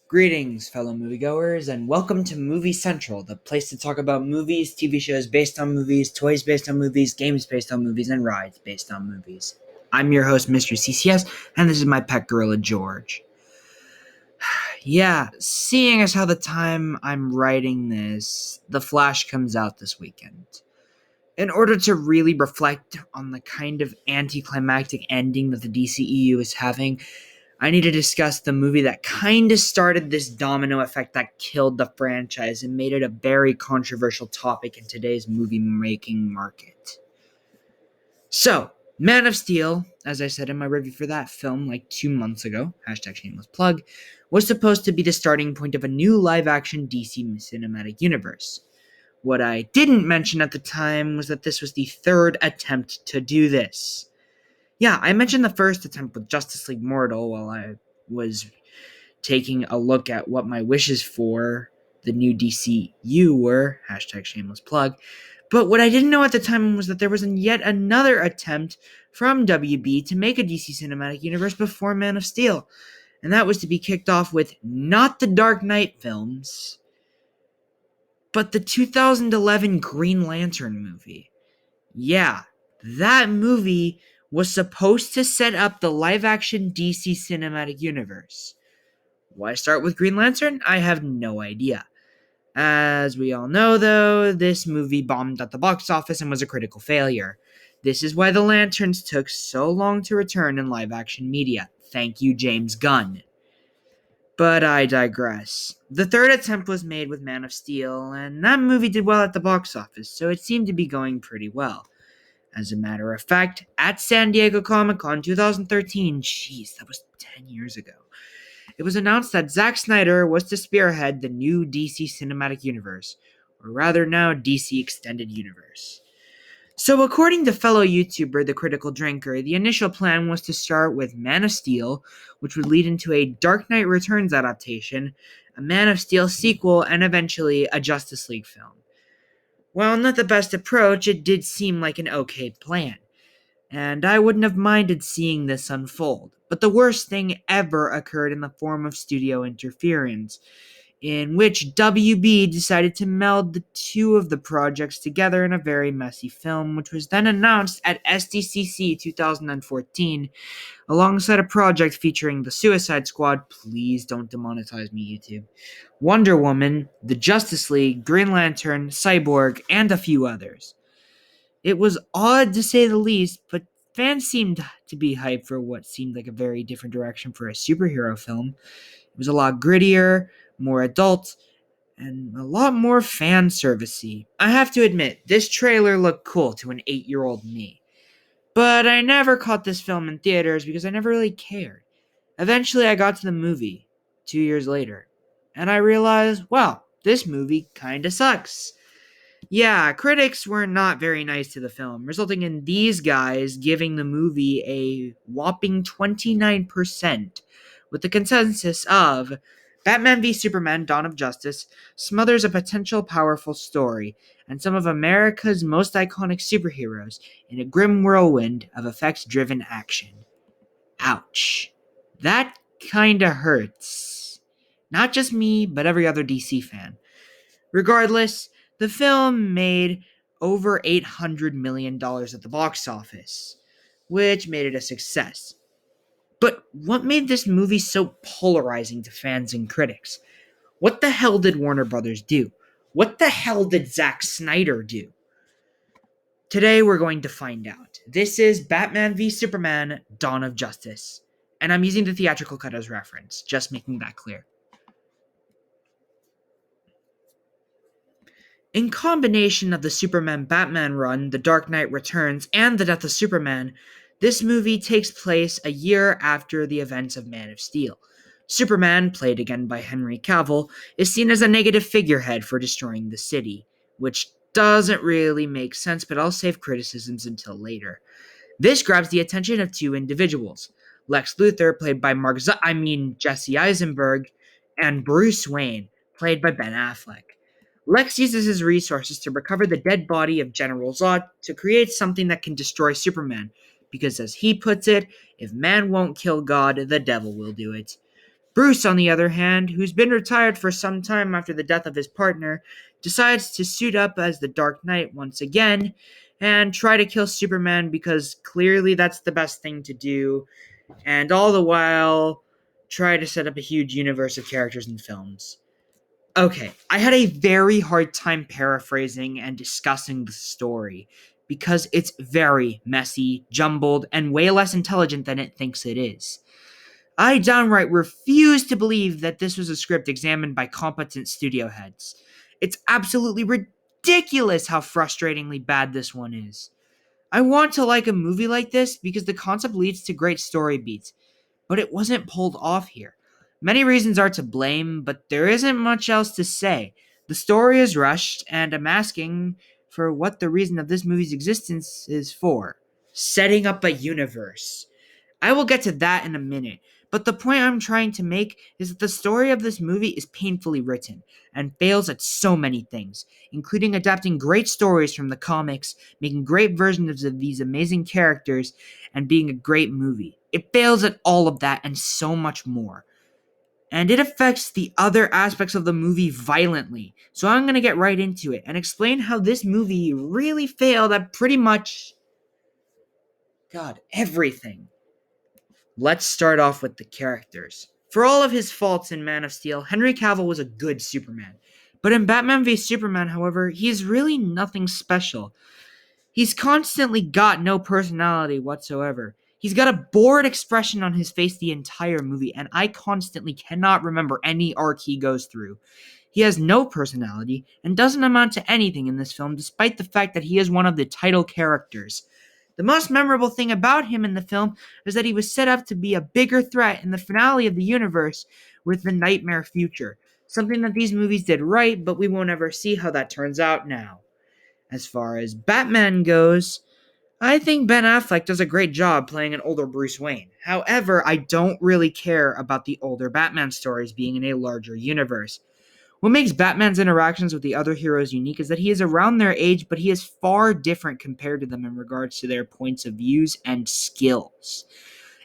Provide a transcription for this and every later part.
Greetings, fellow moviegoers, and welcome to Movie Central, the place to talk about movies, TV shows based on movies, toys based on movies, games based on movies, and rides based on movies. I'm your host, Mr. CCS, and this is my pet gorilla, George. Yeah, seeing as how the time I'm writing this, The Flash comes out this weekend. In order to really reflect on the kind of anticlimactic ending that the DCEU is having, I need to discuss the movie that kind of started this domino effect that killed the franchise and made it a very controversial topic in today's movie-making market. So, Man of Steel, as I said in my review for that film like 2 months ago, #shameless plug, was supposed to be the starting point of a new live-action DC cinematic universe. What I didn't mention at the time was that this was the third attempt to do this. Yeah, I mentioned the first attempt with Justice League Mortal while I was taking a look at what my wishes for the new DCU were, #shameless plug. But what I didn't know at the time was that there was yet another attempt from WB to make a DC cinematic universe before Man of Steel. And that was to be kicked off with not the Dark Knight films, but the 2011 Green Lantern movie. Yeah, that movie was supposed to set up the live-action DC cinematic universe. Why start with Green Lantern? I have no idea. As we all know, though, this movie bombed at the box office and was a critical failure. This is why the Lanterns took so long to return in live-action media. Thank you, James Gunn. But I digress. The third attempt was made with Man of Steel, and that movie did well at the box office, so it seemed to be going pretty well. As a matter of fact, at San Diego Comic-Con 2013, that was 10 years ago, it was announced that Zack Snyder was to spearhead the new DC Cinematic Universe, or rather now DC Extended Universe. So according to fellow YouTuber The Critical Drinker, the initial plan was to start with Man of Steel, which would lead into a Dark Knight Returns adaptation, a Man of Steel sequel, and eventually a Justice League film. While not the best approach, it did seem like an okay plan, and I wouldn't have minded seeing this unfold. But the worst thing ever occurred in the form of studio interference, in which WB decided to meld the two of the projects together in a very messy film, which was then announced at SDCC 2014, alongside a project featuring the Suicide Squad. Please don't demonetize me, YouTube. Wonder Woman, the Justice League, Green Lantern, Cyborg, and a few others. It was odd to say the least, but fans seemed to be hyped for what seemed like a very different direction for a superhero film. It was a lot grittier, more adult, and a lot more fan servicey. I have to admit, this trailer looked cool to an 8-year-old me. But I never caught this film in theaters because I never really cared. Eventually, I got to the movie 2 years later, and I realized, wow, this movie kinda sucks. Yeah, critics were not very nice to the film, resulting in these guys giving the movie a whopping 29%, with the consensus of Batman v Superman: Dawn of Justice smothers a potential powerful story and some of America's most iconic superheroes in a grim whirlwind of effects-driven action. Ouch. That kinda hurts. Not just me, but every other DC fan. Regardless, the film made over $800 million at the box office, which made it a success. But what made this movie so polarizing to fans and critics? What the hell did Warner Brothers do? What the hell did Zack Snyder do? Today we're going to find out. This is Batman v Superman: Dawn of Justice, and I'm using the theatrical cut as reference, just making that clear. In combination of the Superman-Batman run, The Dark Knight Returns, and The Death of Superman, this movie takes place a year after the events of Man of Steel. Superman, played again by Henry Cavill, is seen as a negative figurehead for destroying the city, which doesn't really make sense, but I'll save criticisms until later. This grabs the attention of two individuals, Lex Luthor, played by Jesse Eisenberg, and Bruce Wayne, played by Ben Affleck. Lex uses his resources to recover the dead body of General Zod to create something that can destroy Superman, because as he puts it, if man won't kill God, the devil will do it. Bruce, on the other hand, who's been retired for some time after the death of his partner, decides to suit up as the Dark Knight once again and try to kill Superman because clearly that's the best thing to do, and all the while try to set up a huge universe of characters and films. Okay, I had a very hard time paraphrasing and discussing the story because it's very messy, jumbled, and way less intelligent than it thinks it is. I downright refuse to believe that this was a script examined by competent studio heads. It's absolutely ridiculous how frustratingly bad this one is. I want to like a movie like this because the concept leads to great story beats, but it wasn't pulled off here. Many reasons are to blame, but there isn't much else to say. The story is rushed, and I'm asking for what the reason of this movie's existence is for. Setting up a universe. I will get to that in a minute, but the point I'm trying to make is that the story of this movie is painfully written and fails at so many things, including adapting great stories from the comics, making great versions of these amazing characters, and being a great movie. It fails at all of that and so much more. And it affects the other aspects of the movie violently. So I'm going to get right into it and explain how this movie really failed at pretty much, God, everything. Let's start off with the characters. For all of his faults in Man of Steel, Henry Cavill was a good Superman. But in Batman v Superman, however, he is really nothing special. He's constantly got no personality whatsoever. He's got a bored expression on his face the entire movie, and I constantly cannot remember any arc he goes through. He has no personality and doesn't amount to anything in this film, despite the fact that he is one of the title characters. The most memorable thing about him in the film is that he was set up to be a bigger threat in the finale of the universe with the Nightmare Future, something that these movies did right, but we won't ever see how that turns out now. As far as Batman goes, I think Ben Affleck does a great job playing an older Bruce Wayne. However, I don't really care about the older Batman stories being in a larger universe. What makes Batman's interactions with the other heroes unique is that he is around their age, but he is far different compared to them in regards to their points of views and skills.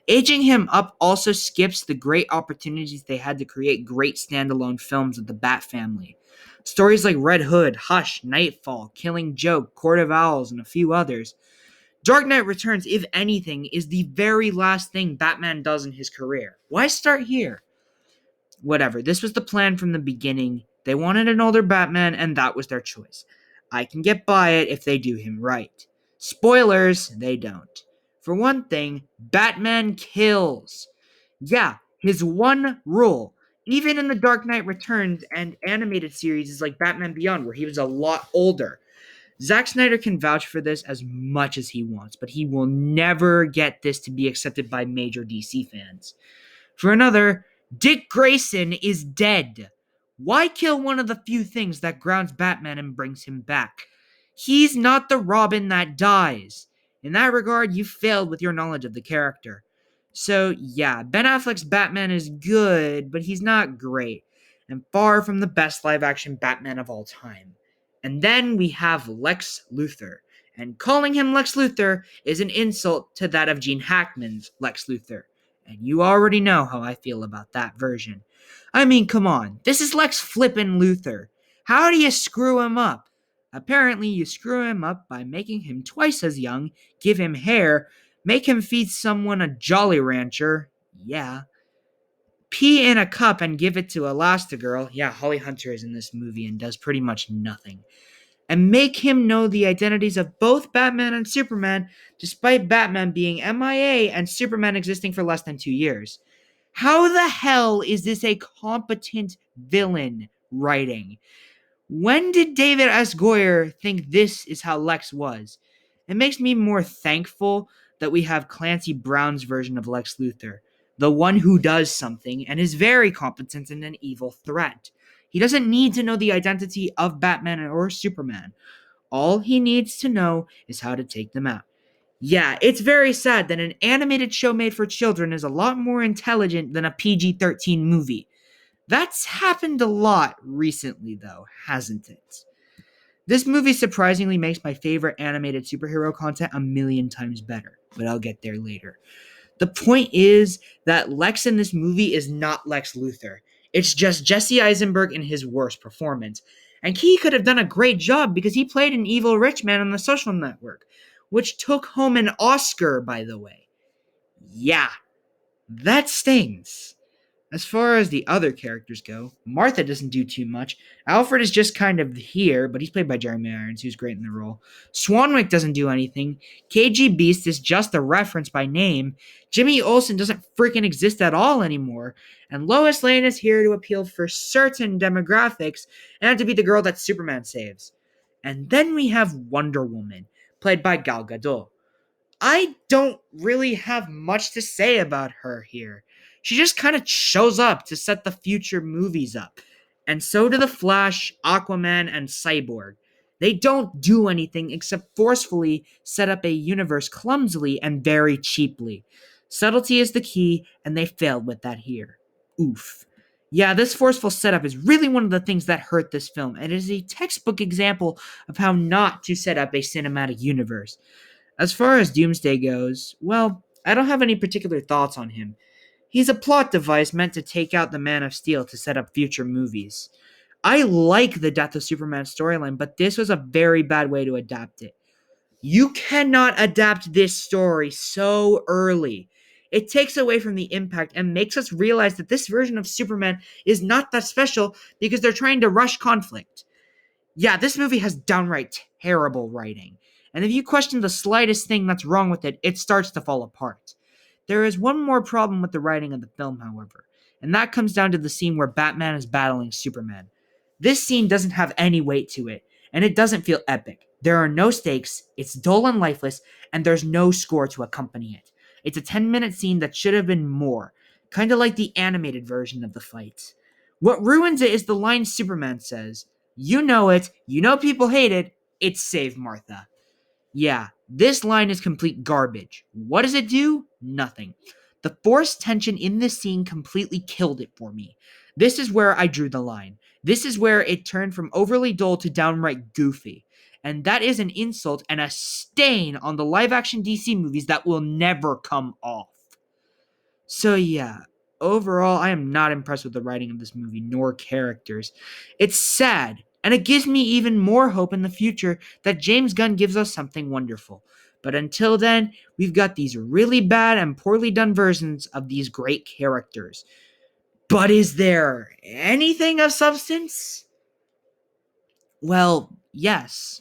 Aging him up also skips the great opportunities they had to create great standalone films with the Bat family. Stories like Red Hood, Hush, Nightfall, Killing Joke, Court of Owls, and a few others. Dark Knight Returns, if anything, is the very last thing Batman does in his career. Why start here? Whatever, this was the plan from the beginning. They wanted an older Batman, and that was their choice. I can get by it if they do him right. Spoilers, they don't. For one thing, Batman kills. Yeah, his one rule. Even in the Dark Knight Returns and animated series like Batman Beyond, where he was a lot older. Zack Snyder can vouch for this as much as he wants, but he will never get this to be accepted by major DC fans. For another, Dick Grayson is dead. Why kill one of the few things that grounds Batman and brings him back? He's not the Robin that dies. In that regard, you failed with your knowledge of the character. So, yeah, Ben Affleck's Batman is good, but he's not great, and far from the best live action Batman of all time. And then we have Lex Luthor, and calling him Lex Luthor is an insult to that of Gene Hackman's Lex Luthor. And you already know how I feel about that version. I mean, come on, this is Lex flippin' Luthor. How do you screw him up? Apparently, you screw him up by making him twice as young, give him hair, make him feed someone a Jolly Rancher, yeah, pee in a cup and give it to Elastigirl, yeah, Holly Hunter is in this movie and does pretty much nothing, and make him know the identities of both Batman and Superman, despite Batman being MIA and Superman existing for less than 2 years. How the hell is this a competent villain writing? When did David S. Goyer think this is how Lex was? It makes me more thankful that we have Clancy Brown's version of Lex Luthor, the one who does something and is very competent and an evil threat. He doesn't need to know the identity of Batman or Superman. All he needs to know is how to take them out. Yeah, it's very sad that an animated show made for children is a lot more intelligent than a PG-13 movie. That's happened a lot recently, though, hasn't it? This movie surprisingly makes my favorite animated superhero content a million times better, but I'll get there later. The point is that Lex in this movie is not Lex Luthor. It's just Jesse Eisenberg in his worst performance. And he could have done a great job because he played an evil rich man on The Social Network, which took home an Oscar, by the way. Yeah, that stings. As far as the other characters go, Martha doesn't do too much. Alfred is just kind of here, but he's played by Jeremy Irons, who's great in the role. Swanwick doesn't do anything. KG Beast is just a reference by name. Jimmy Olsen doesn't freaking exist at all anymore. And Lois Lane is here to appeal for certain demographics and to be the girl that Superman saves. And then we have Wonder Woman, played by Gal Gadot. I don't really have much to say about her here. She just kind of shows up to set the future movies up. And so do the Flash, Aquaman, and Cyborg. They don't do anything except forcefully set up a universe clumsily and very cheaply. Subtlety is the key, and they failed with that here. Oof. Yeah, this forceful setup is really one of the things that hurt this film, and it is a textbook example of how not to set up a cinematic universe. As far as Doomsday goes, well, I don't have any particular thoughts on him. He's a plot device meant to take out the Man of Steel to set up future movies. I like the Death of Superman storyline, but this was a very bad way to adapt it. You cannot adapt this story so early. It takes away from the impact and makes us realize that this version of Superman is not that special because they're trying to rush conflict. Yeah, this movie has downright terrible writing. And if you question the slightest thing that's wrong with it, it starts to fall apart. There is one more problem with the writing of the film, however, and that comes down to the scene where Batman is battling Superman. This scene doesn't have any weight to it, and it doesn't feel epic. There are no stakes, it's dull and lifeless, and there's no score to accompany it. It's a 10-minute scene that should have been more, kind of like the animated version of the fight. What ruins it is the line Superman says, "You know it, you know people hate it, it's Save Martha." Yeah, this line is complete garbage. What does it do? Nothing. The forced tension in this scene completely killed it for me. This is where I drew the line. This is where it turned from overly dull to downright goofy. And that is an insult and a stain on the live-action DC movies that will never come off. So yeah, overall, I am not impressed with the writing of this movie nor characters. It's sad, and it gives me even more hope in the future that James Gunn gives us something wonderful. But until then, we've got these really bad and poorly done versions of these great characters. But is there anything of substance? Well, yes.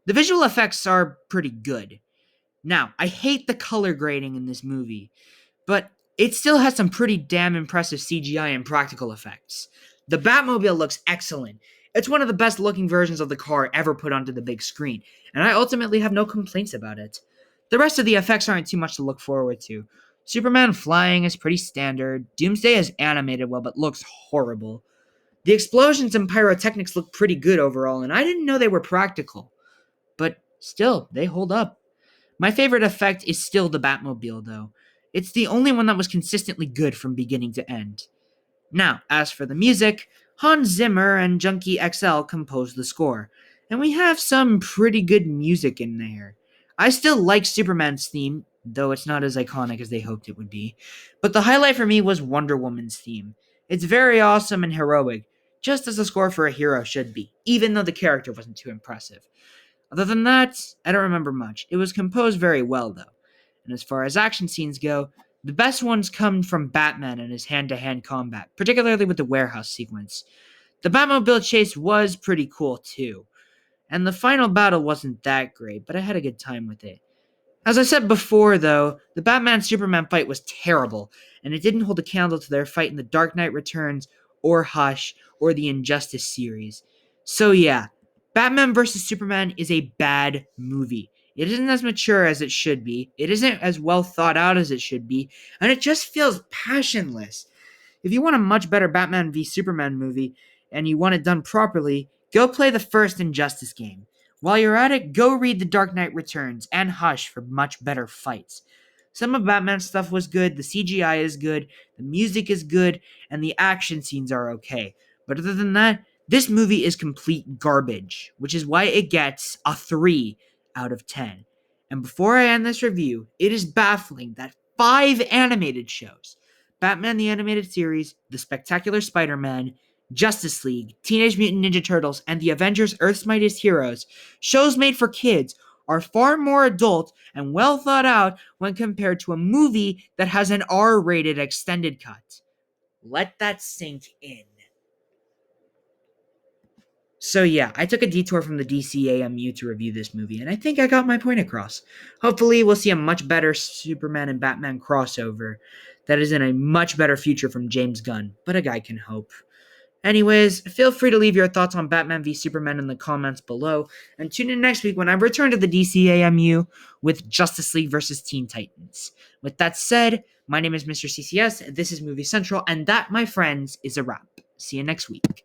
The visual effects are pretty good. Now, I hate the color grading in this movie, but it still has some pretty damn impressive CGI and practical effects. The Batmobile looks excellent. It's one of the best looking versions of the car ever put onto the big screen, and I ultimately have no complaints about it. The rest of the effects aren't too much to look forward to. Superman flying is pretty standard. Doomsday is animated well but looks horrible. The explosions and pyrotechnics look pretty good overall, and I didn't know they were practical. But still, they hold up. My favorite effect is still the Batmobile, though. It's the only one that was consistently good from beginning to end. Now, as for the music, Hans Zimmer and Junkie XL composed the score, and we have some pretty good music in there. I still like Superman's theme, though it's not as iconic as they hoped it would be, but the highlight for me was Wonder Woman's theme. It's very awesome and heroic, just as a score for a hero should be, even though the character wasn't too impressive. Other than that, I don't remember much. It was composed very well, though. And as far as action scenes go, the best ones come from Batman and his hand-to-hand combat, particularly with the warehouse sequence. The Batmobile chase was pretty cool, too. And the final battle wasn't that great, but I had a good time with it. As I said before, though, the Batman-Superman fight was terrible, and it didn't hold a candle to their fight in The Dark Knight Returns, or Hush, or the Injustice series. So yeah, Batman vs. Superman is a bad movie. It isn't as mature as it should be, it isn't as well thought out as it should be, and it just feels passionless. If you want a much better Batman v Superman movie, and you want it done properly, go play the first Injustice game. While you're at it, go read The Dark Knight Returns and Hush for much better fights. Some of Batman's stuff was good, the CGI is good, the music is good, and the action scenes are okay. But other than that, this movie is complete garbage, which is why it gets a 3 out of 10. And before I end this review, it is baffling that 5 animated shows: Batman the Animated Series, The Spectacular Spider-Man, Justice League, Teenage Mutant Ninja Turtles, and The Avengers Earth's Mightiest Heroes. Shows made for kids are far more adult and well thought out when compared to a movie that has an R-rated extended cut. Let that sink in. So yeah, I took a detour from the DCEU to review this movie, and I think I got my point across. Hopefully, we'll see a much better Superman and Batman crossover that is in a much better future from James Gunn, but a guy can hope. Anyways, feel free to leave your thoughts on Batman v Superman in the comments below, and tune in next week when I return to the DCAMU with Justice League vs. Teen Titans. With that said, my name is Mr. CCS, this is Movie Central, and that, my friends, is a wrap. See you next week.